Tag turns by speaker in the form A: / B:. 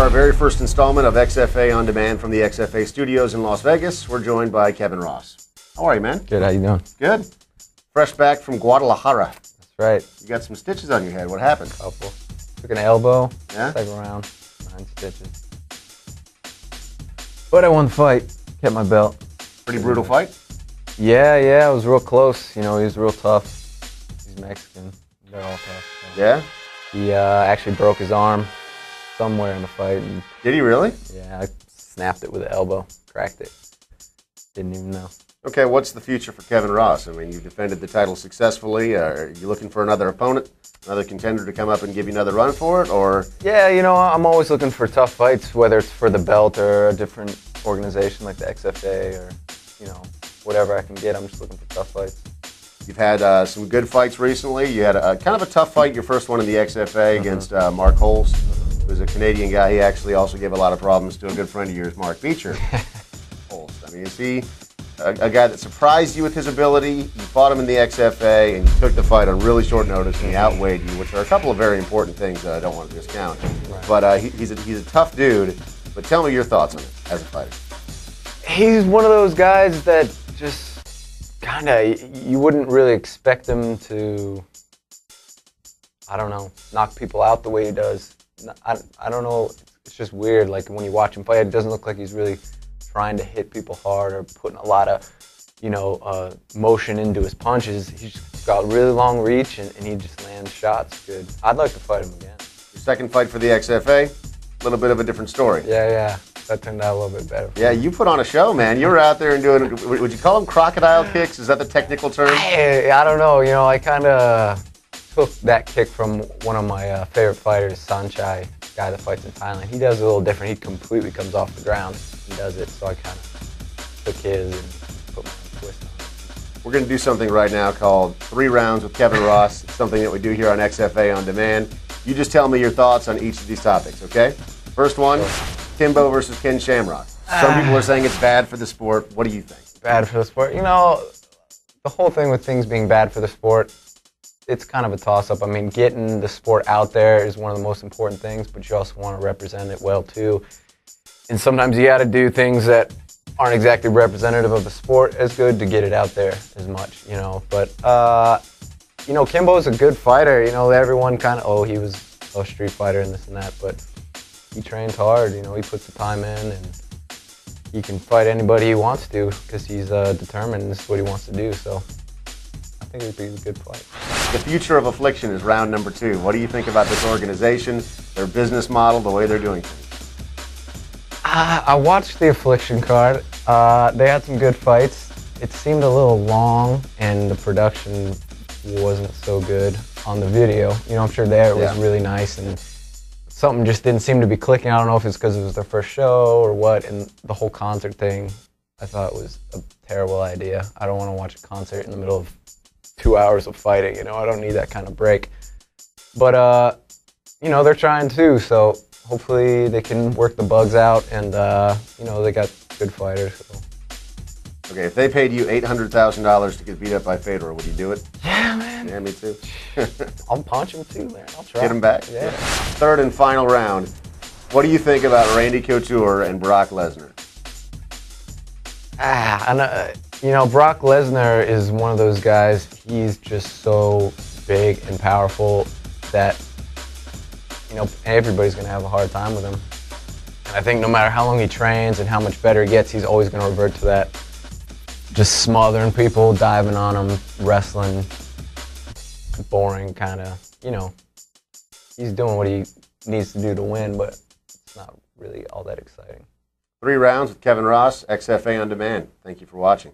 A: our very first installment of XFA On Demand from the XFA studios in Las Vegas. We're joined by Kevin Ross. How are you, man?
B: Good, how you doing?
A: Good. Fresh back from Guadalajara.
B: That's right.
A: You got some stitches on your head. What happened?
B: Couple. Took an elbow,
A: Yeah?
B: second round, 9 stitches. But I won the fight, kept my belt.
A: Pretty brutal fight?
B: Yeah, it was real close. You know, he was real tough. He's Mexican. They're all tough. So.
A: Yeah?
B: He actually broke his arm somewhere in the fight. And,
A: Did he really?
B: yeah, I snapped it with an elbow, cracked it. Didn't even know.
A: Okay, what's the future for Kevin Ross? I mean, you defended the title successfully. Are you looking for another opponent, another contender to come up and give you another run for it, or?
B: Yeah, you know, I'm always looking for tough fights, whether it's for the belt or a different organization like the XFA or, you know, whatever I can get. I'm just looking for tough fights.
A: You've had some good fights recently. You had a kind of a tough fight, your first one in the XFA against Mark Holst, who's a Canadian guy. He actually also gave a lot of problems to a good friend of yours, Mark Beecher. Holst. I mean, is he a guy that surprised you with his ability? You fought him in the XFA, and you took the fight on really short notice, and he outweighed you, which are a couple of very important things that I don't want to discount.
B: Right.
A: But he's a tough dude. But tell me your thoughts on it as a fighter.
B: He's one of those guys that just kind of, you wouldn't really expect him to, I don't know, knock people out the way he does. I don't know, it's just weird. Like when you watch him fight, it doesn't look like he's really trying to hit people hard or putting a lot of, you know, motion into his punches. He's just got really long reach and he just lands shots good. I'd like to fight him again.
A: Your second fight for the XFA, a little bit of a different story.
B: Yeah. That turned out a little bit better.
A: Yeah, you put on a show, man. You were out there and doing, would you call them crocodile kicks? Is that the technical term?
B: I don't know. You know, I kind of took that kick from one of my favorite fighters, Sanchai, guy that fights in Thailand. He does it a little different. He completely comes off the ground and does it. So I kind of took his and put my own twist on it.
A: We're going to do something right now called 3 Rounds with Kevin Ross. It's something that we do here on XFA On Demand. You just tell me your thoughts on each of these topics, okay? First one. Sure. Kimbo versus Ken Shamrock. Some people are saying it's bad for the sport. What do you think?
B: Bad for the sport? You know, the whole thing with things being bad for the sport, it's kind of a toss-up. I mean, getting the sport out there is one of the most important things, but you also want to represent it well, too. And sometimes you got to do things that aren't exactly representative of the sport as good to get it out there as much, you know. But, you know, Kimbo's a good fighter. You know, everyone kind of, oh, he was a street fighter and this and that, but he trains hard, you know, he puts the time in, and he can fight anybody he wants to because he's determined and this is what he wants to do, so I think it would be a good fight.
A: The future of Affliction is round number 2. What do you think about this organization, their business model, the way they're doing things?
B: I watched the Affliction card. They had some good fights. It seemed a little long, and the production wasn't so good on the video. You know, I'm sure there it was really nice, and something just didn't seem to be clicking. I don't know if it's because it was their first show or what, and the whole concert thing I thought was a terrible idea. I don't want to watch a concert in the middle of 2 hours of fighting, you know, I don't need that kind of break. But, you know, they're trying too, so hopefully they can work the bugs out, and, you know, they got good fighters. So.
A: Okay, if they paid you $800,000 to get beat up by Fedor, would you do it?
B: Yeah, man.
A: Yeah, me too.
B: I'll punch him too, man. I'll try.
A: Get him back?
B: Yeah.
A: Third and final round. What do you think about Randy Couture and Brock Lesnar?
B: You know, Brock Lesnar is one of those guys, he's just so big and powerful that, you know, everybody's going to have a hard time with him. And I think no matter how long he trains and how much better he gets, he's always going to revert to that. Just smothering people, diving on them, wrestling, boring kind of, you know. He's doing what he needs to do to win, but it's not really all that exciting.
A: 3 Rounds with Kevin Ross, XFA On Demand. Thank you for watching.